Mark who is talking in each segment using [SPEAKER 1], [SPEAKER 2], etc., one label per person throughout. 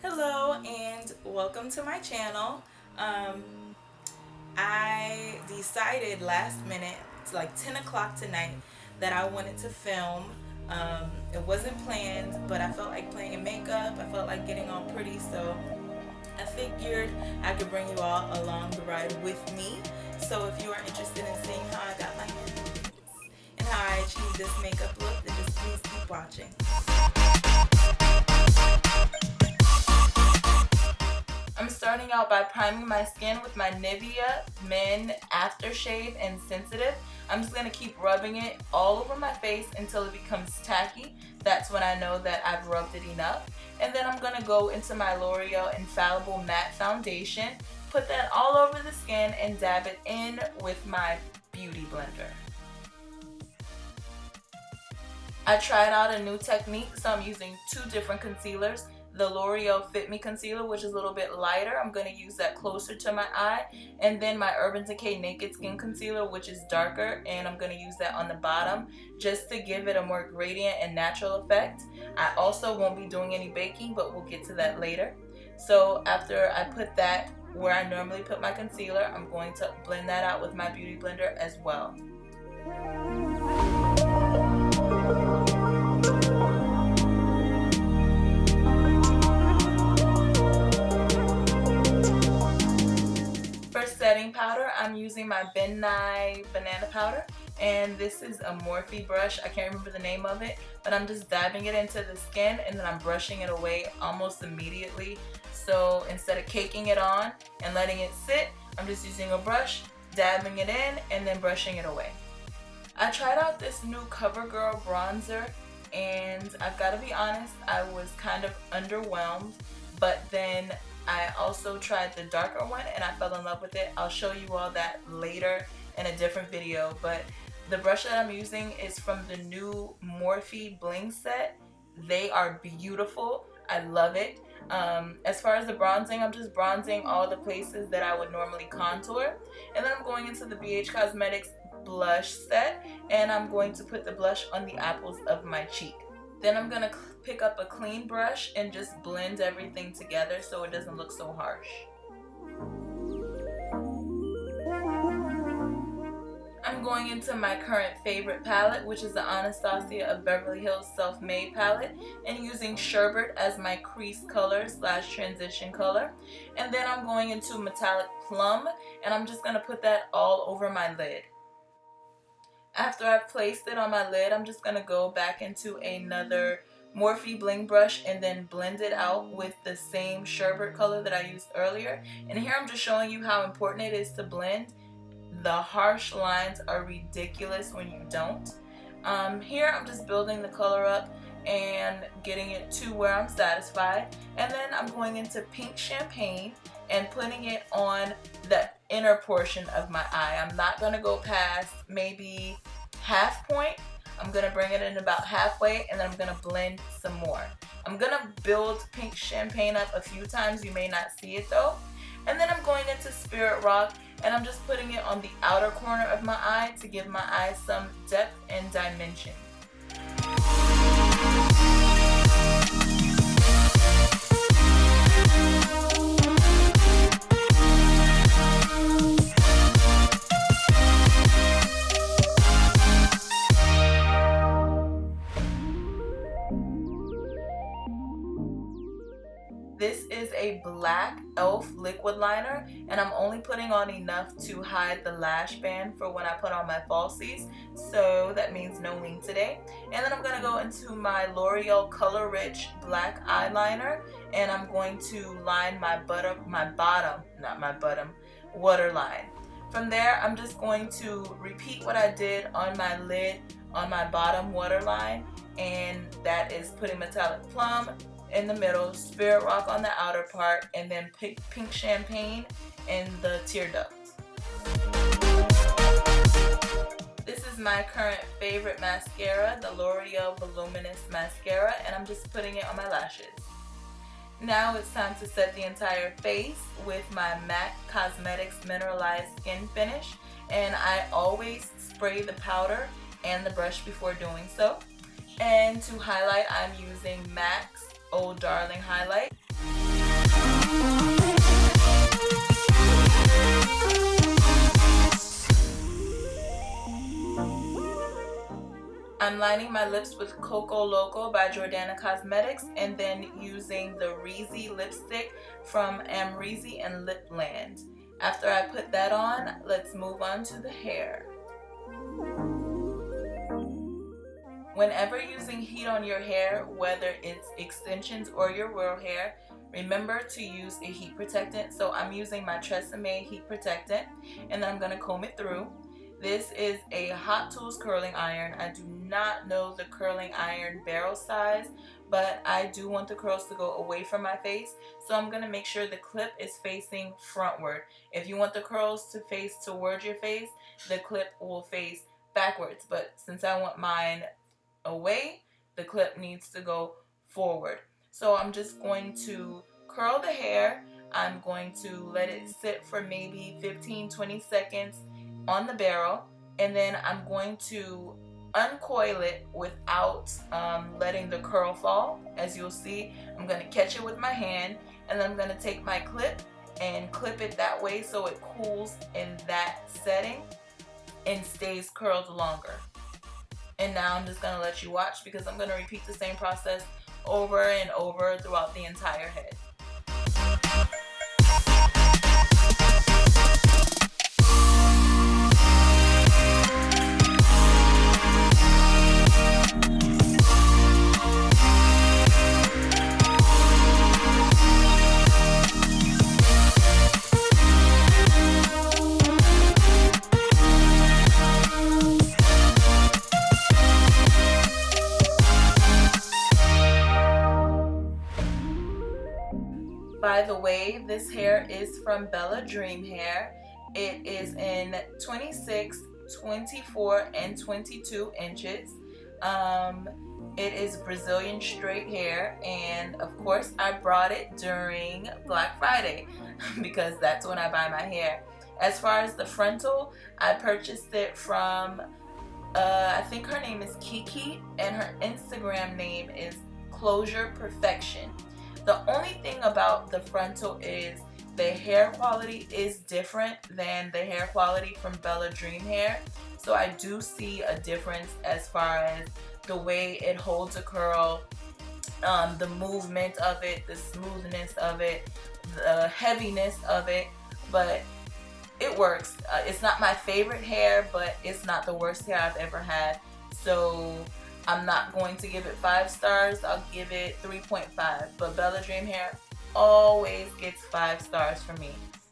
[SPEAKER 1] Hello and welcome to my channel. Um, I decided last minute, it's like 10 o'clock tonight, that I wanted to film. It wasn't planned, but I felt like playing makeup. I felt like getting all pretty, so I figured I could bring you all along the ride with me. So if you are interested in seeing how I got my hair and how I achieved this makeup look, then just please keep watching. I'm starting out by priming my skin with my Nivea Men Aftershave and Sensitive. I'm just going to keep rubbing it all over my face until it becomes tacky. That's when I know that I've rubbed it enough. And then I'm going to go into my L'Oreal Infallible Matte Foundation, put that all over the skin and dab it in with my Beauty Blender. I tried out a new technique, so I'm using two different concealers. The L'Oreal Fit Me Concealer, which is a little bit lighter. I'm going to use that closer to my eye. And then my Urban Decay Naked Skin Concealer, which is darker, and I'm going to use that on the bottom just to give it a more gradient and natural effect. I also won't be doing any baking, but we'll get to that later. So after I put that where I normally put my concealer, I'm going to blend that out with my Beauty Blender as well. For setting powder, I'm using my Ben Nye banana powder, and this is a Morphe brush. I can't remember the name of it, but I'm just dabbing it into the skin and then I'm brushing it away almost immediately. So instead of caking it on and letting it sit, I'm just using a brush, dabbing it in, and then brushing it away. I tried out this new CoverGirl bronzer, and I've got to be honest, I was kind of underwhelmed, but then I also tried the darker one and I fell in love with it. I'll show you all that later in a different video, but the brush that I'm using is from the new Morphe Bling set. They are beautiful. I love it. As far as the bronzing, I'm just bronzing all the places that I would normally contour, and then I'm going into the BH Cosmetics blush set, and I'm going to put the blush on the apples of my cheek. Then I'm gonna pick up a clean brush and just blend everything together so it doesn't look so harsh. I'm going into my current favorite palette, which is the Anastasia of Beverly Hills Self-Made palette, and using Sherbet as my crease color / transition color. And then I'm going into metallic Plum, and I'm just gonna put that all over my lid. After I've placed it on my lid, I'm just going to go back into another Morphe Bling brush and then blend it out with the same sherbet color that I used earlier. And here I'm just showing you how important it is to blend. The harsh lines are ridiculous when you don't. Here I'm just building the color up and getting it to where I'm satisfied. And then I'm going into Pink Champagne and putting it on the inner portion of my eye. I'm not going to go past maybe half point. I'm going to bring it in about halfway, and then I'm going to blend some more. I'm going to build Pink Champagne up a few times. You may not see it though. And then I'm going into Spirit Rock, and I'm just putting it on the outer corner of my eye to give my eye some depth and dimension. This is a black e.l.f. liquid liner, and I'm only putting on enough to hide the lash band for when I put on my falsies, so that means no wing today. And then I'm going to go into my L'Oreal Color Rich black eyeliner, and I'm going to line my bottom waterline. From there, I'm just going to repeat what I did on my lid on my bottom waterline, and that is putting metallic Plum in the middle, Spirit Rock on the outer part, and then Pink Champagne in the tear duct. This is my current favorite mascara, the L'Oreal Voluminous Mascara, and I'm just putting it on my lashes. Now it's time to set the entire face with my MAC Cosmetics Mineralized Skin Finish, and I always spray the powder and the brush before doing so. And to highlight, I'm using MAC's Old Darling Highlight. lining my lips with Coco Loco by Jordana Cosmetics, and then using the Reezy lipstick from Amrezy and Lipland. After I put that on, let's move on to the hair. Whenever using heat on your hair, whether it's extensions or your real hair, remember to use a heat protectant. So I'm using my Tresemme heat protectant, and then I'm going to comb it through. This is a Hot Tools curling iron. I do not know the curling iron barrel size, but I do want the curls to go away from my face, so I'm going to make sure the clip is facing frontward. If you want the curls to face towards your face, the clip will face backwards, but since I want mine away, the clip needs to go forward. So I'm just going to curl the hair. I'm going to let it sit for maybe 15-20 seconds on the barrel, and then I'm going to uncoil it without letting the curl fall. As you'll see, I'm going to catch it with my hand, and then I'm going to take my clip and clip it that way so it cools in that setting and stays curled longer. And now I'm just going to let you watch, because I'm going to repeat the same process over and over throughout the entire head. By the way, this hair is from Bella Dream Hair. It is in 26, 24, and 22 inches. It is Brazilian straight hair, and of course I brought it during Black Friday because that's when I buy my hair. As far as the frontal, I purchased it from, I think her name is Kiki, and her Instagram name is Closure Perfection. The only thing about the frontal is the hair quality is different than the hair quality from Bella Dream Hair. So I do see a difference as far as the way it holds a curl, the movement of it, the smoothness of it, the heaviness of it, but it works. It's not my favorite hair, but it's not the worst hair I've ever had. So I'm not going to give it 5 stars. I'll give it 3.5. But Bella Dream Hair always gets 5 stars from me.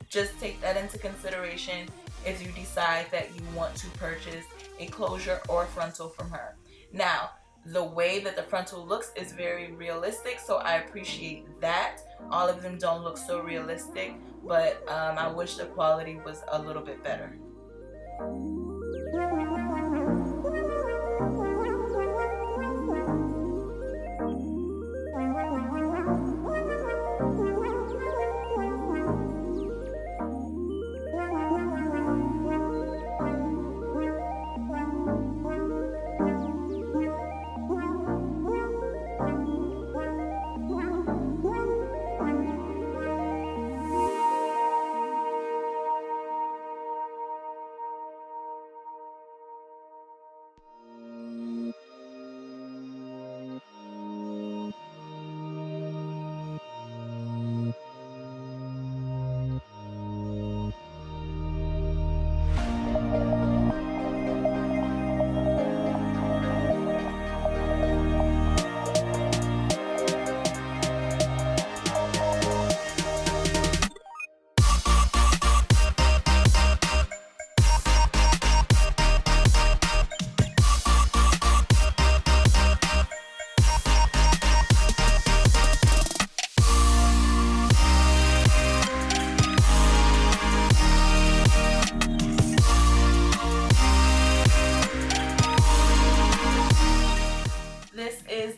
[SPEAKER 1] Just take that into consideration if you decide that you want to purchase a closure or frontal from her. Now, the way that the frontal looks is very realistic, so I appreciate that. All of them don't look so realistic, but I wish the quality was a little bit better.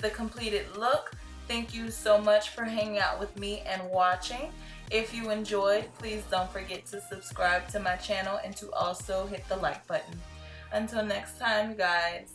[SPEAKER 1] The completed look. Thank you so much for hanging out with me and watching. If you enjoyed, please don't forget to subscribe to my channel and to also hit the like button. Until next time, guys.